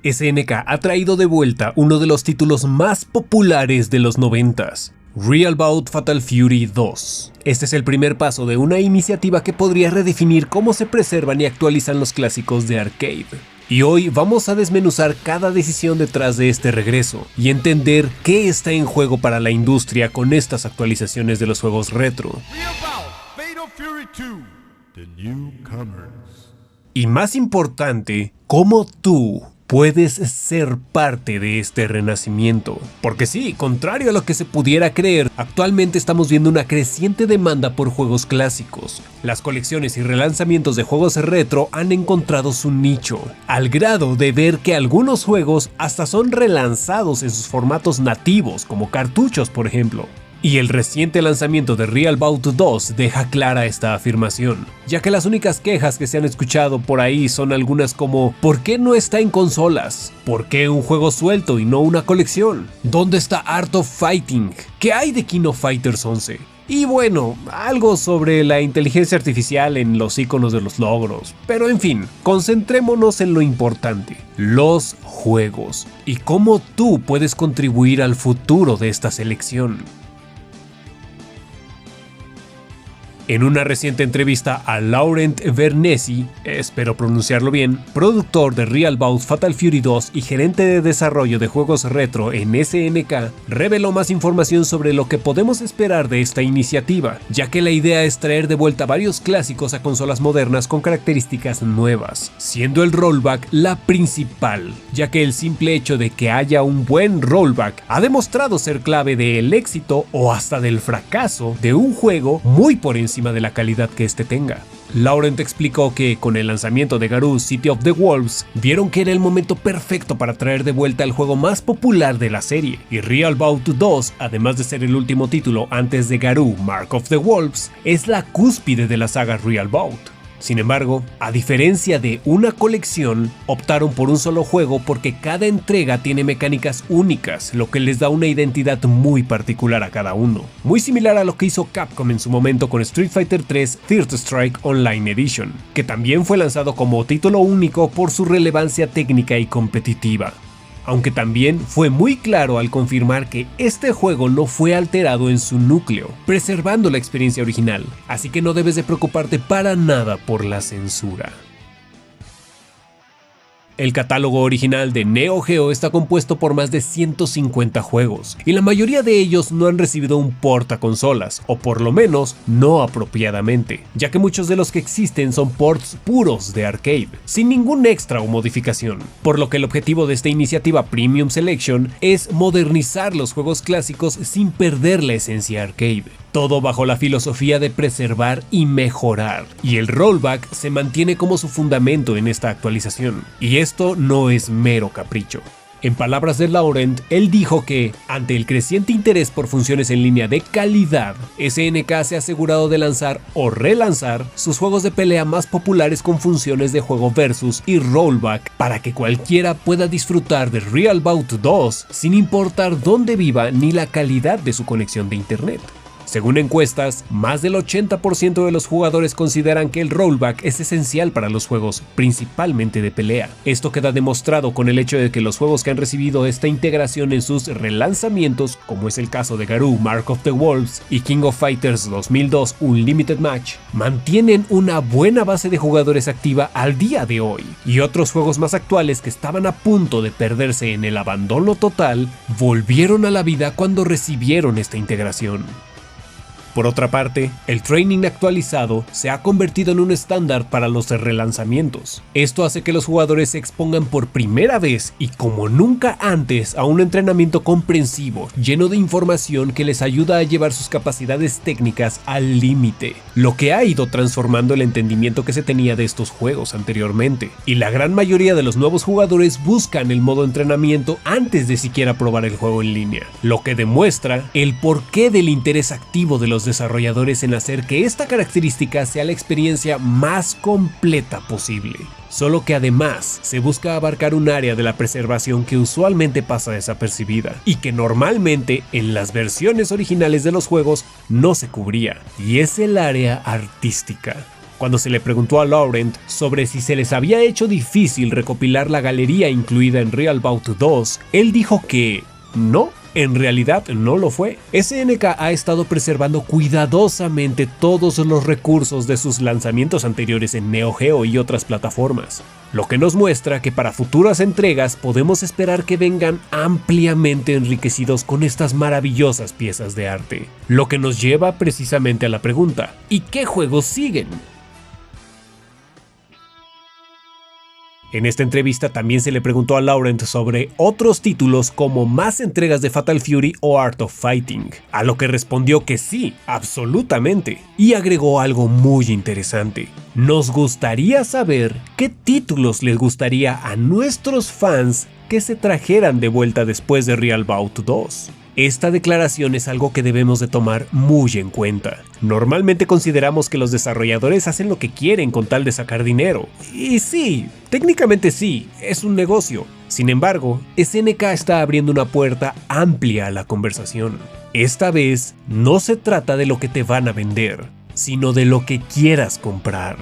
SNK ha traído de vuelta uno de los títulos más populares de los 90s, Real Bout Fatal Fury 2. Este es el primer paso de una iniciativa que podría redefinir cómo se preservan y actualizan los clásicos de arcade. Y hoy vamos a desmenuzar cada decisión detrás de este regreso y entender qué está en juego para la industria con estas actualizaciones de los juegos retro. Y más importante, cómo tú puedes ser parte de este renacimiento. Porque sí, contrario a lo que se pudiera creer, actualmente estamos viendo una creciente demanda por juegos clásicos. Las colecciones y relanzamientos de juegos retro han encontrado su nicho, al grado de ver que algunos juegos hasta son relanzados en sus formatos nativos, como cartuchos por ejemplo. Y el reciente lanzamiento de Real Bout 2 deja clara esta afirmación, ya que las únicas quejas que se han escuchado por ahí son algunas como ¿por qué no está en consolas? ¿Por qué un juego suelto y no una colección? ¿Dónde está Art of Fighting? ¿Qué hay de King of Fighters 11? Y bueno, algo sobre la inteligencia artificial en los iconos de los logros, pero en fin, concentrémonos en lo importante, los juegos, y cómo tú puedes contribuir al futuro de esta selección. En una reciente entrevista a Laurent Vernesi, espero pronunciarlo bien, productor de Real Bout Fatal Fury 2 y gerente de desarrollo de juegos retro en SNK, reveló más información sobre lo que podemos esperar de esta iniciativa, ya que la idea es traer de vuelta varios clásicos a consolas modernas con características nuevas, siendo el rollback la principal, ya que el simple hecho de que haya un buen rollback ha demostrado ser clave del éxito o hasta del fracaso de un juego muy por encima de la calidad que este tenga. Laurent explicó que con el lanzamiento de Garou City of the Wolves vieron que era el momento perfecto para traer de vuelta el juego más popular de la serie, y Real Bout 2, además de ser el último título antes de Garou Mark of the Wolves, es la cúspide de la saga Real Bout. Sin embargo, a diferencia de una colección, optaron por un solo juego porque cada entrega tiene mecánicas únicas, lo que les da una identidad muy particular a cada uno. Muy similar a lo que hizo Capcom en su momento con Street Fighter 3 Third Strike Online Edition, que también fue lanzado como título único por su relevancia técnica y competitiva. Aunque también fue muy claro al confirmar que este juego no fue alterado en su núcleo, preservando la experiencia original, así que no debes de preocuparte para nada por la censura. El catálogo original de Neo Geo está compuesto por más de 150 juegos, y la mayoría de ellos no han recibido un port a consolas, o por lo menos no apropiadamente, ya que muchos de los que existen son ports puros de arcade, sin ningún extra o modificación, por lo que el objetivo de esta iniciativa Premium Selection es modernizar los juegos clásicos sin perder la esencia arcade. Todo bajo la filosofía de preservar y mejorar, y el rollback se mantiene como su fundamento en esta actualización, y esto no es mero capricho. En palabras de Laurent, él dijo que, ante el creciente interés por funciones en línea de calidad, SNK se ha asegurado de lanzar o relanzar sus juegos de pelea más populares con funciones de juego versus y rollback para que cualquiera pueda disfrutar de Real Bout 2 sin importar dónde viva ni la calidad de su conexión de internet. Según encuestas, más del 80% de los jugadores consideran que el rollback es esencial para los juegos, principalmente de pelea. Esto queda demostrado con el hecho de que los juegos que han recibido esta integración en sus relanzamientos, como es el caso de Garou Mark of the Wolves y King of Fighters 2002 Unlimited Match, mantienen una buena base de jugadores activa al día de hoy. Y otros juegos más actuales que estaban a punto de perderse en el abandono total, volvieron a la vida cuando recibieron esta integración. Por otra parte, el training actualizado se ha convertido en un estándar para los relanzamientos. Esto hace que los jugadores se expongan por primera vez y como nunca antes a un entrenamiento comprensivo, lleno de información que les ayuda a llevar sus capacidades técnicas al límite, lo que ha ido transformando el entendimiento que se tenía de estos juegos anteriormente. Y la gran mayoría de los nuevos jugadores buscan el modo entrenamiento antes de siquiera probar el juego en línea, lo que demuestra el porqué del interés activo de los desarrolladores en hacer que esta característica sea la experiencia más completa posible. Solo que además se busca abarcar un área de la preservación que usualmente pasa desapercibida y que normalmente en las versiones originales de los juegos no se cubría, y es el área artística. Cuando se le preguntó a Laurent sobre si se les había hecho difícil recopilar la galería incluida en Real Bout 2, él dijo que no. En realidad no lo fue. SNK ha estado preservando cuidadosamente todos los recursos de sus lanzamientos anteriores en Neo Geo y otras plataformas, lo que nos muestra que para futuras entregas podemos esperar que vengan ampliamente enriquecidos con estas maravillosas piezas de arte. Lo que nos lleva precisamente a la pregunta: ¿y qué juegos siguen? En esta entrevista también se le preguntó a Laurent sobre otros títulos como más entregas de Fatal Fury o Art of Fighting, a lo que respondió que sí, absolutamente, y agregó algo muy interesante: nos gustaría saber qué títulos les gustaría a nuestros fans que se trajeran de vuelta después de Real Bout 2. Esta declaración es algo que debemos de tomar muy en cuenta. Normalmente consideramos que los desarrolladores hacen lo que quieren con tal de sacar dinero. Y sí, técnicamente sí, es un negocio. Sin embargo, SNK está abriendo una puerta amplia a la conversación. Esta vez no se trata de lo que te van a vender, sino de lo que quieras comprar.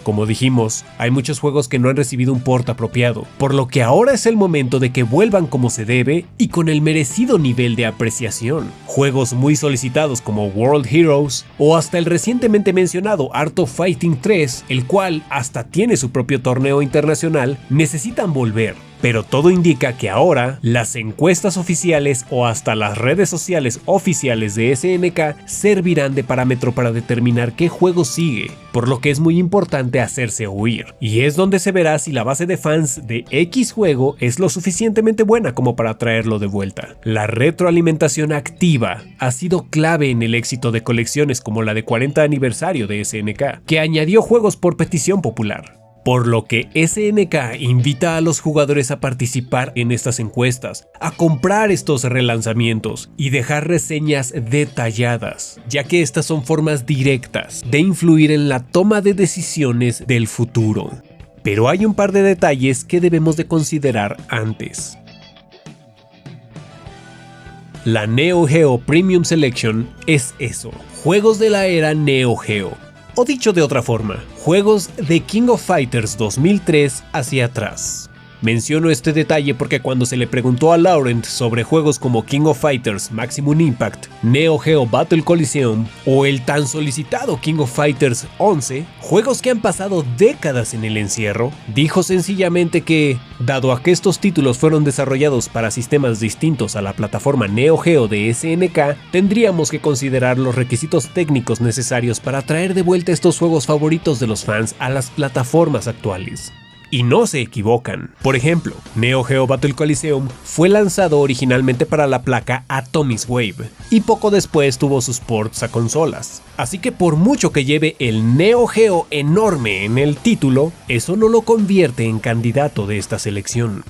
Como dijimos, hay muchos juegos que no han recibido un port apropiado, por lo que ahora es el momento de que vuelvan como se debe y con el merecido nivel de apreciación. Juegos muy solicitados como World Heroes o hasta el recientemente mencionado Art of Fighting 3, el cual hasta tiene su propio torneo internacional, necesitan volver. Pero todo indica que ahora las encuestas oficiales o hasta las redes sociales oficiales de SNK servirán de parámetro para determinar qué juego sigue, por lo que es muy importante hacerse oír. Y es donde se verá si la base de fans de X juego es lo suficientemente buena como para traerlo de vuelta. La retroalimentación activa ha sido clave en el éxito de colecciones como la de 40 aniversario de SNK, que añadió juegos por petición popular. Por lo que SNK invita a los jugadores a participar en estas encuestas, a comprar estos relanzamientos y dejar reseñas detalladas, ya que estas son formas directas de influir en la toma de decisiones del futuro. Pero hay un par de detalles que debemos de considerar antes. La Neo Geo Premium Selection es eso, juegos de la era Neo Geo. O dicho de otra forma, juegos de King of Fighters 2003 hacia atrás. Menciono este detalle porque cuando se le preguntó a Laurent sobre juegos como King of Fighters Maximum Impact, Neo Geo Battle Coliseum o el tan solicitado King of Fighters 11, juegos que han pasado décadas en el encierro, dijo sencillamente que, dado a que estos títulos fueron desarrollados para sistemas distintos a la plataforma Neo Geo de SNK, tendríamos que considerar los requisitos técnicos necesarios para traer de vuelta estos juegos favoritos de los fans a las plataformas actuales. Y no se equivocan. Por ejemplo, Neo Geo Battle Coliseum fue lanzado originalmente para la placa Atomic Wave y poco después tuvo sus ports a consolas. Así que por mucho que lleve el Neo Geo enorme en el título, eso no lo convierte en candidato de esta selección.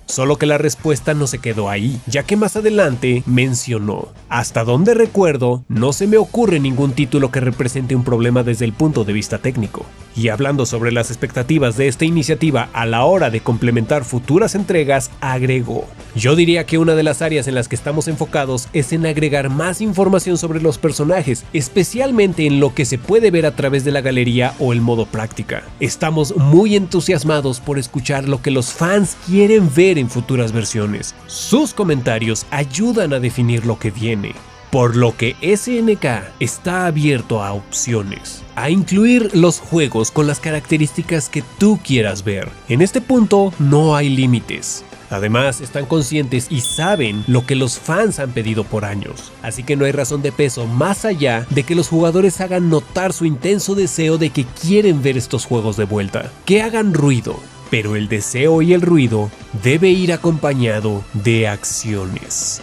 Solo que la respuesta no se quedó ahí, ya que más adelante mencionó: hasta donde recuerdo, no se me ocurre ningún título que represente un problema desde el punto de vista técnico. Y hablando sobre las expectativas de esta iniciativa a la hora de complementar futuras entregas, agregó: yo diría que una de las áreas en las que estamos enfocados es en agregar más información sobre los personajes, especialmente en lo que se puede ver a través de la galería o el modo práctica. Estamos muy entusiasmados por escuchar lo que los fans quieren ver en futuras versiones. Sus comentarios ayudan a definir lo que viene. Por lo que SNK está abierto a opciones, a incluir los juegos con las características que tú quieras ver. En este punto no hay límites. Además, están conscientes y saben lo que los fans han pedido por años, así que no hay razón de peso más allá de que los jugadores hagan notar su intenso deseo de que quieren ver estos juegos de vuelta, que hagan ruido. Pero el deseo y el ruido debe ir acompañado de acciones.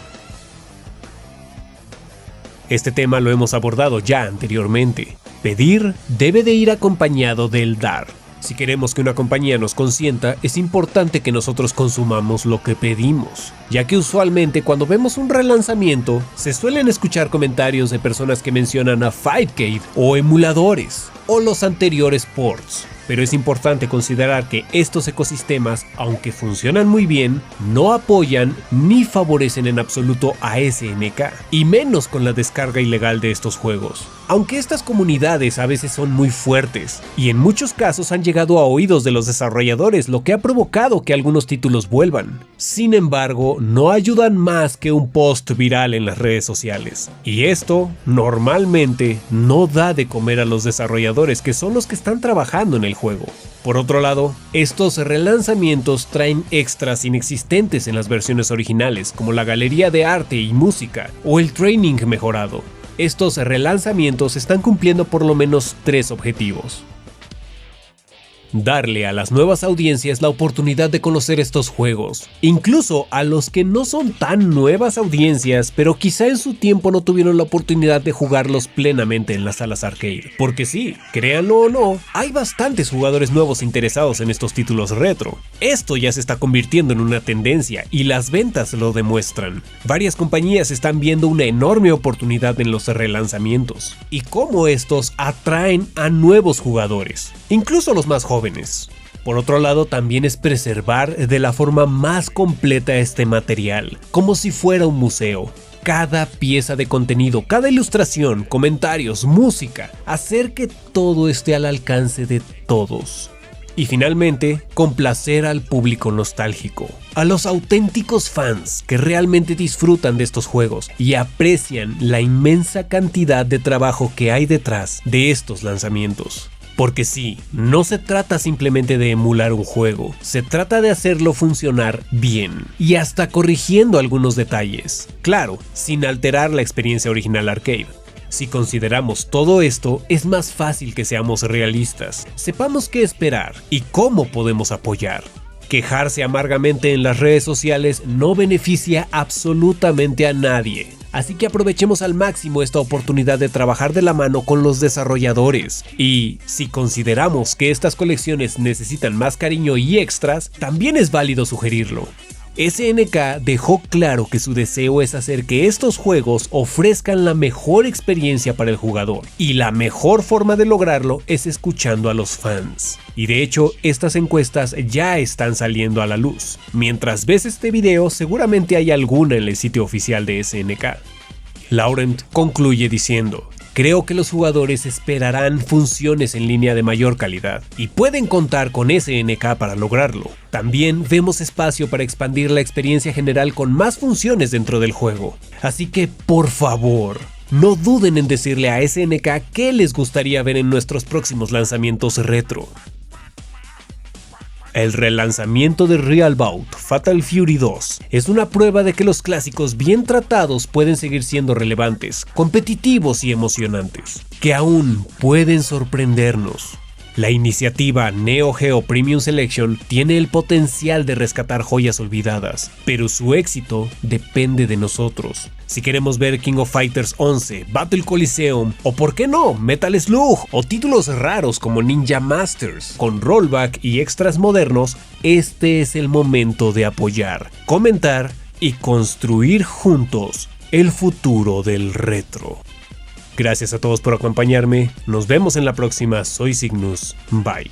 Este tema lo hemos abordado ya anteriormente. Pedir debe de ir acompañado del dar. Si queremos que una compañía nos consienta, es importante que nosotros consumamos lo que pedimos, ya que usualmente cuando vemos un relanzamiento, se suelen escuchar comentarios de personas que mencionan a Fightcade o emuladores, o los anteriores ports. Pero es importante considerar que estos ecosistemas, aunque funcionan muy bien, no apoyan ni favorecen en absoluto a SNK, y menos con la descarga ilegal de estos juegos. Aunque estas comunidades a veces son muy fuertes, y en muchos casos han llegado a oídos de los desarrolladores, lo que ha provocado que algunos títulos vuelvan. Sin embargo, no ayudan más que un post viral en las redes sociales. Y esto, normalmente, no da de comer a los desarrolladores, que son los que están trabajando en el juego. Por otro lado, estos relanzamientos traen extras inexistentes en las versiones originales, como la galería de arte y música, o el training mejorado. Estos relanzamientos están cumpliendo por lo menos 3 objetivos. Darle a las nuevas audiencias la oportunidad de conocer estos juegos, incluso a los que no son tan nuevas audiencias, pero quizá en su tiempo no tuvieron la oportunidad de jugarlos plenamente en las salas arcade. Porque sí, créanlo o no, hay bastantes jugadores nuevos interesados en estos títulos retro. Esto ya se está convirtiendo en una tendencia y las ventas lo demuestran. Varias compañías están viendo una enorme oportunidad en los relanzamientos y cómo estos atraen a nuevos jugadores, incluso los más jóvenes. Por otro lado, también es preservar de la forma más completa este material, como si fuera un museo. Cada pieza de contenido, cada ilustración, comentarios, música, hacer que todo esté al alcance de todos. Y finalmente, complacer al público nostálgico, a los auténticos fans que realmente disfrutan de estos juegos y aprecian la inmensa cantidad de trabajo que hay detrás de estos lanzamientos. Porque sí, no se trata simplemente de emular un juego, se trata de hacerlo funcionar bien y hasta corrigiendo algunos detalles, claro, sin alterar la experiencia original arcade. Si consideramos todo esto, es más fácil que seamos realistas, sepamos qué esperar y cómo podemos apoyar. Quejarse amargamente en las redes sociales no beneficia absolutamente a nadie. Así que aprovechemos al máximo esta oportunidad de trabajar de la mano con los desarrolladores. Y si consideramos que estas colecciones necesitan más cariño y extras, también es válido sugerirlo. SNK dejó claro que su deseo es hacer que estos juegos ofrezcan la mejor experiencia para el jugador, y la mejor forma de lograrlo es escuchando a los fans. Y de hecho, estas encuestas ya están saliendo a la luz. Mientras ves este video, seguramente hay alguna en el sitio oficial de SNK. Laurent concluye diciendo: creo que los jugadores esperarán funciones en línea de mayor calidad y pueden contar con SNK para lograrlo. También vemos espacio para expandir la experiencia general con más funciones dentro del juego. Así que, por favor, no duden en decirle a SNK qué les gustaría ver en nuestros próximos lanzamientos retro. El relanzamiento de Real Bout Fatal Fury 2 es una prueba de que los clásicos bien tratados pueden seguir siendo relevantes, competitivos y emocionantes, que aún pueden sorprendernos. La iniciativa Neo Geo Premium Selection tiene el potencial de rescatar joyas olvidadas, pero su éxito depende de nosotros. Si queremos ver King of Fighters 11, Battle Coliseum o por qué no, Metal Slug o títulos raros como Ninja Masters con rollback y extras modernos, este es el momento de apoyar, comentar y construir juntos el futuro del retro. Gracias a todos por acompañarme, nos vemos en la próxima, soy Cygnus, bye.